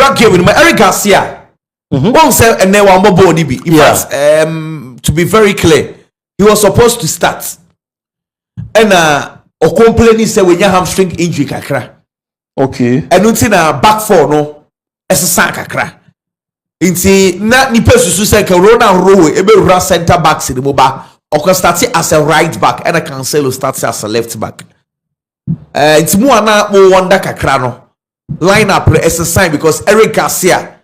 Gerard game with Eric Garcia. One say and then one more body be. To be very clear, he was supposed to start. And or complaining say when you hamstring injury kakra. Okay. And until back four no essa kakra. Inti na ni pesusu say Corona row ebe run center back in the mobile or start as a right back and a Cancelo starts as a left back. It's more na mo wonder kakra no line up exercise because Eric Garcia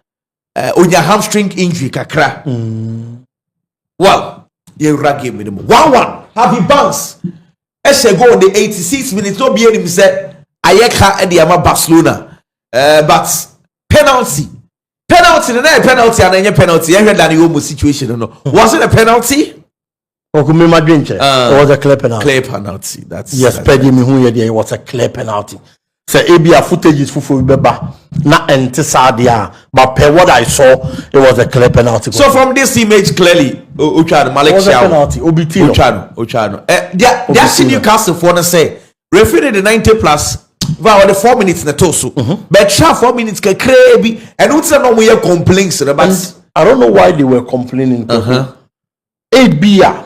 on your hamstring injury kakra. Well, you rag minimum 1-1 Harvey Barnes go on the 86 minutes no be him say ayeka e dey ama Barcelona but penalty and any penalty you heard that the situation no was it a penalty? It was a clear penalty. That's yes, Peggy me who it was a clear penalty. So ABA footage is full beba not anti-sadia, but per what I saw, it was a clear penalty. So from this image clearly, Ochano Malik was a penalty. Ochano. They see Newcastle for to say referee the 90 plus. Well, the 4 minutes in the tosu, but 4 minutes can crazy, and what's no way complaints but I don't know why they were complaining. 8 beer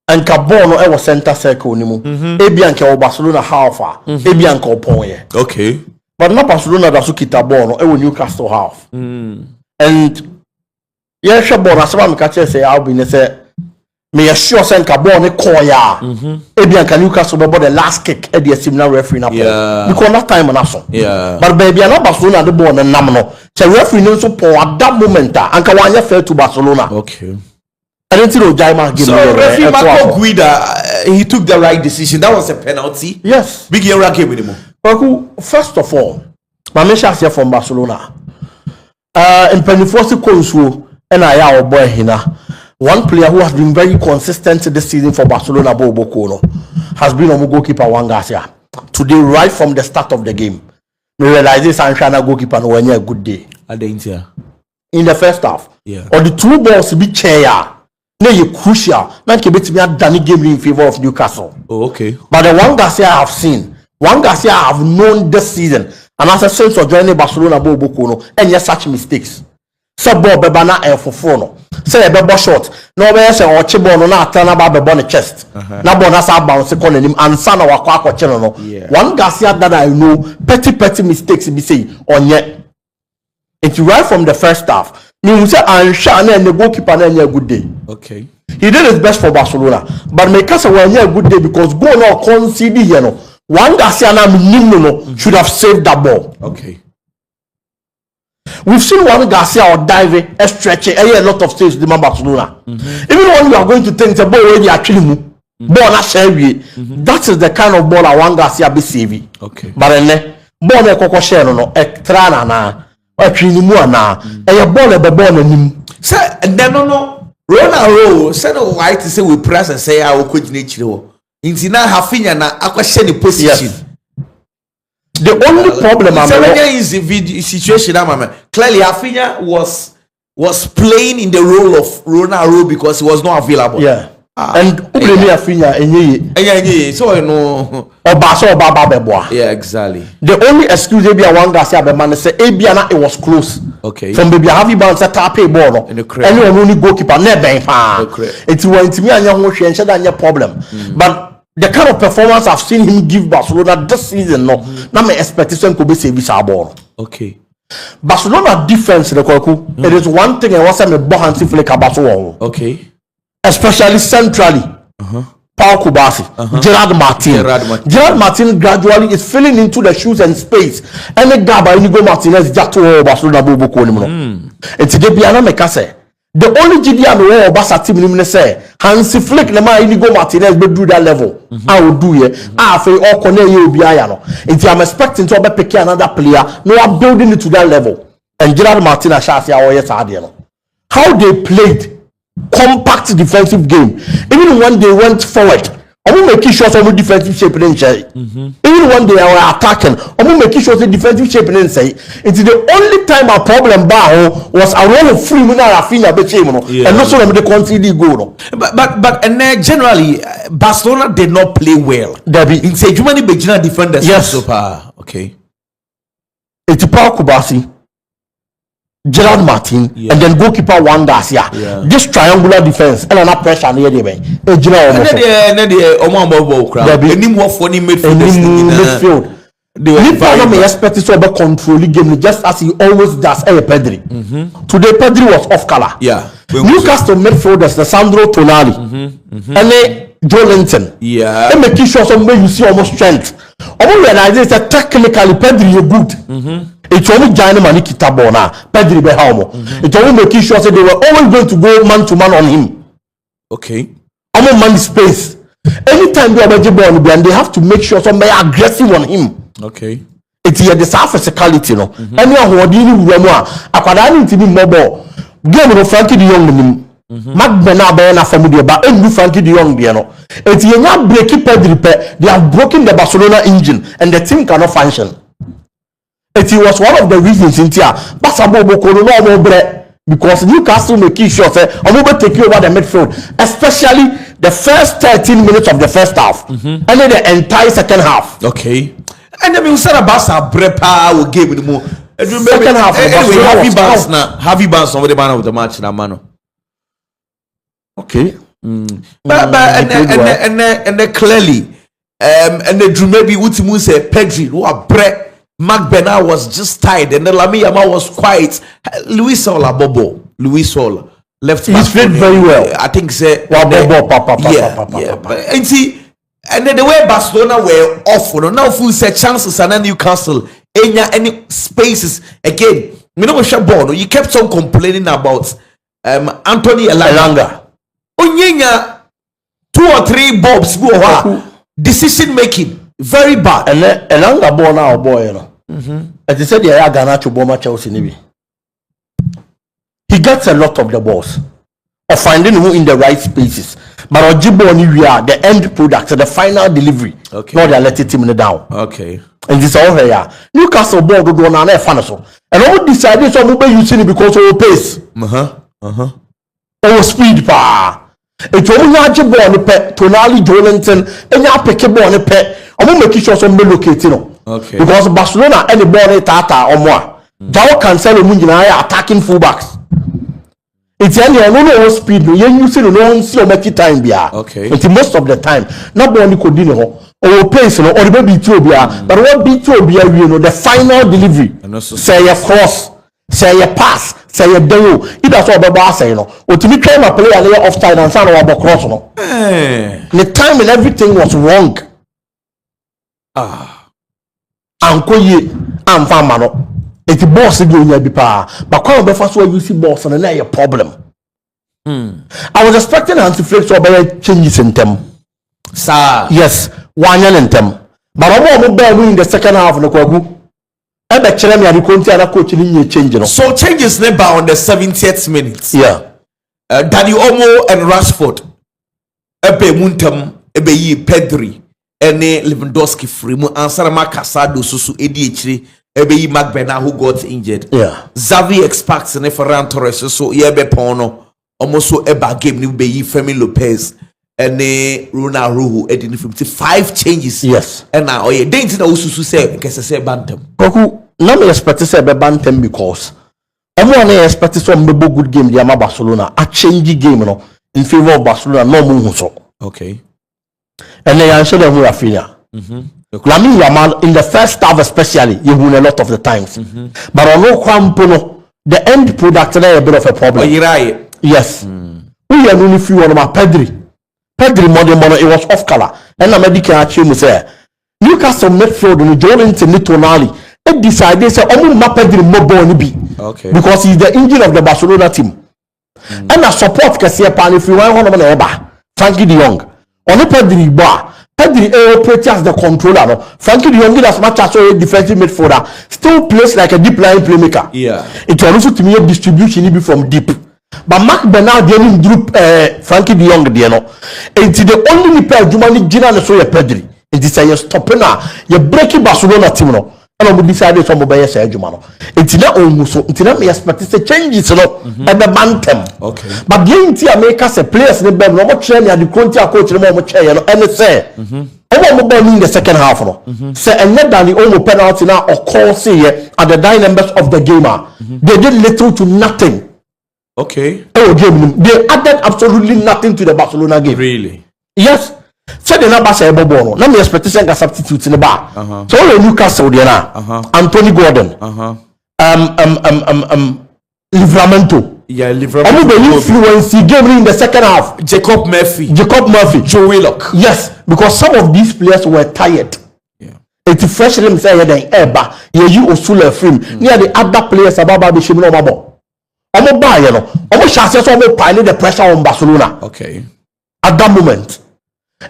and Cabono I was center circle anymore. Ebianca Barcelona half, Ebianca Ponye. Okay, but not Barcelona that's Kitabono, it was Newcastle half. And yes, Shabon, as I'm catching say, I'll be say. Me assure send Cabone Koya. Ebianca Newcastle about the last kick at the similar referee now. Because that time and also. But baby, I know Barcelona the ball and Namno. So referee knows so poor at that moment and Kawanya fell to Barcelona. Okay. I didn't know Jaima so referee Marco Guida he took the right decision. That was a penalty. Yes. Big era game with him. First of all, my mention here from Barcelona. In Penifosi Konsu and I our boy Hina. One player who has been very consistent this season for Barcelona, Bobo Kono, has been on goalkeeper Juan Garcia. Today, right from the start of the game, we realize this Anshana goalkeeper no a good day. In the first half, or the two balls be chair, no, you crucial. Man, can be Danny game in favor of Newcastle. Oh, okay. But the Juan Garcia I have seen, Juan Garcia I have known this season, and as a sense of joining Barcelona, Bobo Kono, and yes, such mistakes. So Bob Bebana and Fofono. Say a bebo shot. No way say or chibono na turn about the chest. Na bonasa bounce on him and son or quack channel. One Garcia that I know petty mistakes be say on yet. It's right from the first half. You say Anshana and the goalkeeper and a good day. Okay. He did his best for Barcelona. But make us a good day because go no concede you know. One Garcia na should have saved that ball. Okay. We've seen one Garcia or diving, stretching, a lot of stages in Barcelona. Even when you are going to think the ball already actually move, ball not that is the kind of ball I want Garcia be saving. Okay. But then, ball na koko share no, extra na, actually mu na, a ball a ball nim. Sir, no. Ronaldo said why to say we press and say I will quit nature. Intina Hafinya na akwasheni position. Yes. The only problem is the situation clearly Rafinha was playing in the role of Ronaldo because he was not available. Yeah. And Rafinha so you know yeah, exactly. The only excuse Abia one Garcia man say Abia it was close. Okay. From baby Harvey Barnes at tap ball. Anyone only goalkeeper never it went to me and your problem. But the kind of performance I've seen him give Barcelona this season, no, now my expectation could be saving our ball. Okay. Barcelona defense, it is one thing I was saying about Hansi Flick about. Okay. Especially centrally. Paul Kubasi, Gerard Martin gradually is filling into the shoes and space. And the guy by Inigo Martinez just to Barcelona Bobo Kono. It's the Biana Mekase. The only GDM where Obasa team say Hansi Flick Lema Inigo Martinez will do that level. I will do it. I feel all corner you be iron. If I'm expecting to pick another player, no, I'm building it to that level. And Gerard Martinez shall say, oh yes, how they played compact defensive game. Even when they went forward, I'm making sure some defensive shape in say. Even when they were attacking, I'm making sure the defensive shape in say. It's the only time a problem was a role of free Rafinha and not so the concede goal. But and generally Barcelona did not play well. It's a Germany beginner defenders. Yes. Okay. It's Paul Kubasi. Gerard Martin, and then goalkeeper Juan Garcia. This triangular defense and an pressure near the way. Midfield. Nipa expect to be controlling game just as he always does. Pedri. Today Pedri was off color. Yeah. Newcastle midfielders, the Sandro Tonali, and Joe Linton. Yeah. They make sure somewhere you see almost strength. Almost realize that technically Pedri is good. It's only Giant Maniki Tabona, Pedri Behamo. It's only making sure that they were always going to go man to man on him. Okay. Almost man space. Anytime they are ball, and they have to make sure somebody aggressive on him. Okay. It's here the physicality, no. Anyone who are dealing with Remo, Aquadani to be mobile. Game of Frankie de Jong. Magbena Bena family, but and Frankie de Jong, it's here not breaking Pedri. They have broken the Barcelona engine, and the team cannot function. It was one of the reasons in here. Because Newcastle make sure I'm going to take over the midfield, especially the first 13 minutes of the first half, and then the entire second half. Okay. And then we said about Brepa will give it more. Second half. Anyway, Harvey Barnes over the man of the match now, mano. Okay. But and then clearly, and the drew maybe Utimu say Pedri who are Brett. Mark Bernard was just tired, and then Lami Yama was quiet. Luis Ola Bobo, Luis Ola left. He's played very well. I think say and see, and then the way Barcelona were off, now full set chances and then Newcastle, any spaces again. You know what you kept on complaining about Anthony Elanga. Onyenya 2 or 3 bobs go decision making. Very bad. And Elanga born now boy, you know. As they said, they are Ghana to bomb Chelsea. He gets a lot of the balls, of finding him in the right spaces. But Ojiboni, we are the end product, the final delivery. Okay. Not they let it him down. Okay. And this all here. Newcastle ball do go on fan so. And all decided so we using it because of pace. Or speed pa. It's only Ojiboni pet Tonali Jolinton and ya pick a ball pet. I'm going to make sure some locating. Okay. Because Barcelona any ball tata or more. Jao Cancelo Munjina attacking fullbacks. It's any no speed. You see no see or make it time bia. Okay. It's most of the time. Not only could dinner or pace or the baby to bia. But what be to bia the final delivery. Say a cross, say a pass, say a deo. It does all the boss say or to be claim a player layer offside and son or cross The time and everything was wrong. Anko ye amfa mano eti boss go nya bi pa but kwa be fa so you see boss na a problem. I was expecting anti-flex to be changes in them. Sir. Yes, one year in them. But I'm going in the second half no kwagu. E be kire me adikonti ana coach ni change no. So changes never on the 70th minute. Yeah. Dani Olmo and Rashford. Ebe muntam ebe yi Pedri. Ene Lewandowski free mu ansarama Casado susu edi echiri ebe yi Mark Bernard who got injured. Yeah. Xavi expects ne Ferran Torres so yebe pono almost so eba game ni be yi Femi Lopez ene Ronaldo edi ni 55 changes. Yes. And now oye denti na ususu say nkese say bantam. Koku na me expect say be bantam because everyone expect some be good game the Barcelona a change game no in favor of Barcelona no mu so. Okay. And they answer them who are failure. Lamine Yamal in the first half especially, you win a lot of the times. But on no Kwampono, the end product is a bit of a problem. Yes. We are only few on my Pedri. Pedri modern mono, it was off color. And I'm medical say Newcastle midfield and Jolinton Tonali. They decided they say, oh my Pedri mobile be. Okay. Because he's the engine of the Barcelona team. And I support Cassia if you want one of the Frankie de Jong. On the Pedri bar, Pedri operates as the controller. No? Frankie de Jong as much as a defensive midfielder still plays like a deep line playmaker. Yeah. It will also to me a distribution be from deep. But Mark Bernard didn't group Frankie de Jong there no. It's the only pair Jumani Gina so your Pedri. It is a stopping now. You breaking Barcelona team no. And we decided some mobile say Jumano. It's not almost so. It's not me expect to changes no. And the bantam. Okay. But the India make us a players in the bed. No more training. The country coach no more chair. And say, I'm about in the second half. No, say and not than the only penalty now or call say at the 9 members of the game. They did little to nothing. Okay. Oh, game they added absolutely nothing to the Barcelona game. Really? Yes. So the number say Bobo. Now me expectation can substitute in the bar. So all Newcastle there now. Anthony Gordon. Livramento. Yeah, Livramento. I'm the influence he gave me in the second half. Jacob Murphy. Joe Willock. Yes, because some of these players were tired. Yeah. It's fresh them say then eba you Osula film. Near the other players about the Shimino Mabo. I'm buy you know. I'm chance so I'm piling the pressure on Barcelona. Okay. At that moment.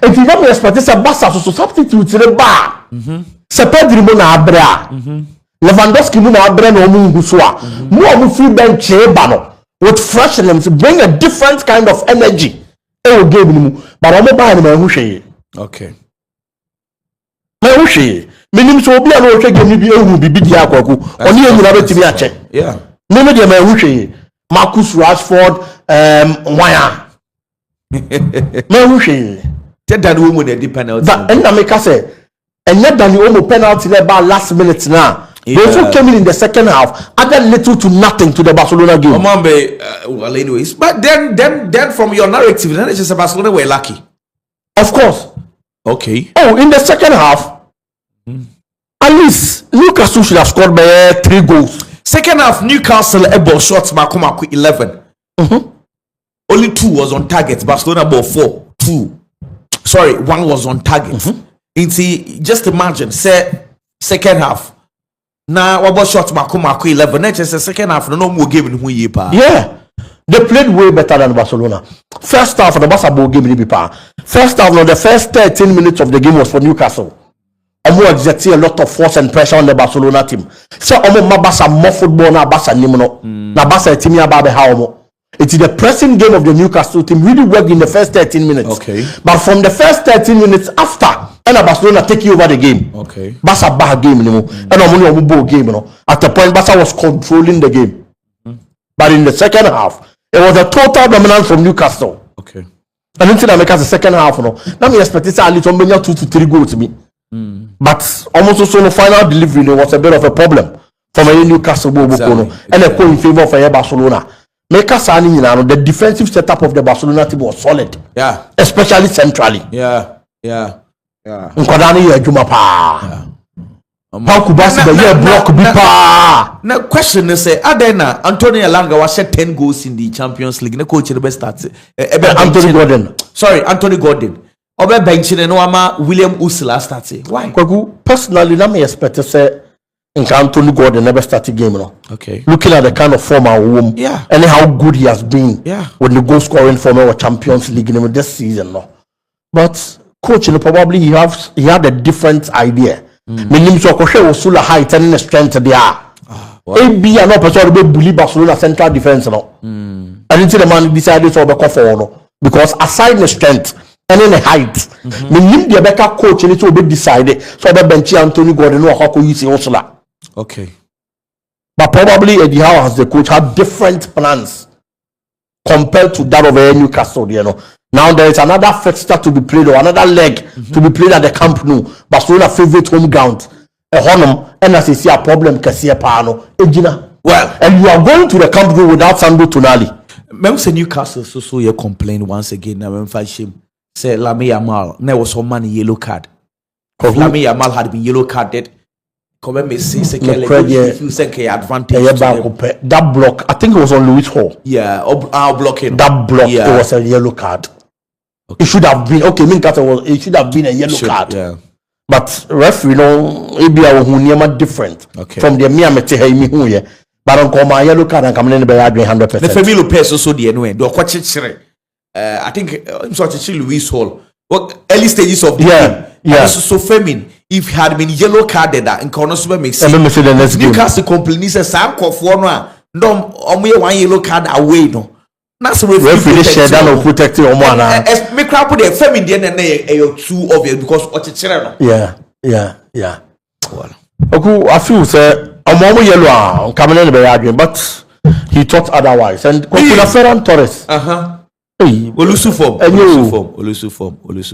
If you don't expect this a Barca to substitute to the bar. Se Pedri mo na abra. Lewandowski mo na abra no mu ngusua. Mo am free bench ba with freshness, bring a different kind of energy. Oh, game ni but I'm buy no hu hwe. Okay. Na hu hwe. Minim so obi a no hwe game ni bi ehu bibi di akwaku. Oni enyina betimi ache. Yeah. Me de ma hu hwe. Marcus Rashford wire. Me hu hwe. Tell Danny Omo the penalty. But and America say and yet Danny Omo penalty there by last minute now. Yeah. Those who came in the second half added little to nothing to the Barcelona game. Well, anyways, but then from your narrative, then it's just Barcelona were lucky. Of course. Okay. Oh, in the second half, at least Newcastle should have scored by 3 goals. Second half, Newcastle ball shots Makomaku 11. Only 2 was on target. Barcelona ball 4. 2. Sorry, 1 was on target. Just imagine, say second half. Now what about shots Makomaku 11? Next is the second half. No more game in who ye pa. Yeah. They played way better than Barcelona. First half of the basketball game in the First half, the first 13 minutes of the game was for Newcastle. Omo exerted a lot of force and pressure on the Barcelona team. So Omo mabasa more football na Barca nimno. Na Barca team ya babe ha Omo. It is the pressing game of the Newcastle team really worked in the first 13 minutes. Okay. But from the first 13 minutes after, and Barcelona take over the game. Okay. Barca back game anymore. And Omo ball game, you know. At the point, Barca was controlling the game. But in the second half, it was a total dominance from Newcastle. Okay. And until I make the second half, you know, now me expect it a little bit 2 to 3 goals to me. But almost also the final delivery was a bit of a problem from a Newcastle ball, and a call in favor of a Barcelona. Make us the defensive setup of the Barcelona team was solid. Yeah. Especially centrally. Yeah. Nkodani ya juma pa. How could Barca the block be pa? Now question is say Adena Antonio Elanga was set 10 goals in the Champions League. The coach the best start. Anthony Gordon. Sorry, Anthony Gordon. Obe benching no ama William Usla started. Why? Personally, let me expect to say Anthony Gordon never started game, no. Okay. Looking at the kind of form and and how good he has been with the goal scoring form of Champions League in this season, no. But coach, probably he had a different idea. Meaning so Usula height and strength there. Maybe an opportunity to bully Barcelona central defense, no. And until the man decided to be for because aside the strength and in the height, meaning the better coach need to be decided so the bench Anthony Gordon or how use Usula. Okay. But probably Eddie Howe as the coach had different plans compared to that of Newcastle, you know. Now there is another fixture to be played or another leg to be played at the Camp Nou. Barcelona favorite home ground. A honum and as you see a problem Cassia Pano. Well, and you are going to the Camp Nou without Sandro Tonali. Remember say Newcastle so you complain once again now when fight shame. Say Lamine Yamal, there was some money yellow card. Because Lamine Yamal had been yellow carded. Come me see if you say advantage. That block, I think it was on Louis Hall. Yeah, our blocking. That block, it was a yellow card. Okay. It should have been it should have been a yellow card. Yeah. But referee, maybe I was different from the Miami. But on come my yellow card and come in the 100%. The family Lopez also the anyway. Do watch it. I think I'm sort of Louis Hall. Early stages of the game. Yeah. So feminine. If he had been yellow carded and Konosuba makes sense. Newcastle complains says Sam Kofuano. No, only 1 yellow card away. No. That's the referee share that protect your man. Make crap put a feminine and a 2 of it because what it's Yeah. Okay, I feel say I'm yellow coming in the argument, but he thought otherwise. And Ferran Torres. Olusu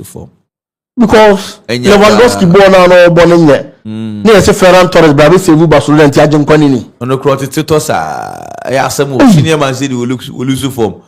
form. because Lewandowski born now born in there. Near say Ferran Torres, Brabe Sevu Barcelona and Tiajem Kwanini. On the crowd, it's senior man said he will lose form.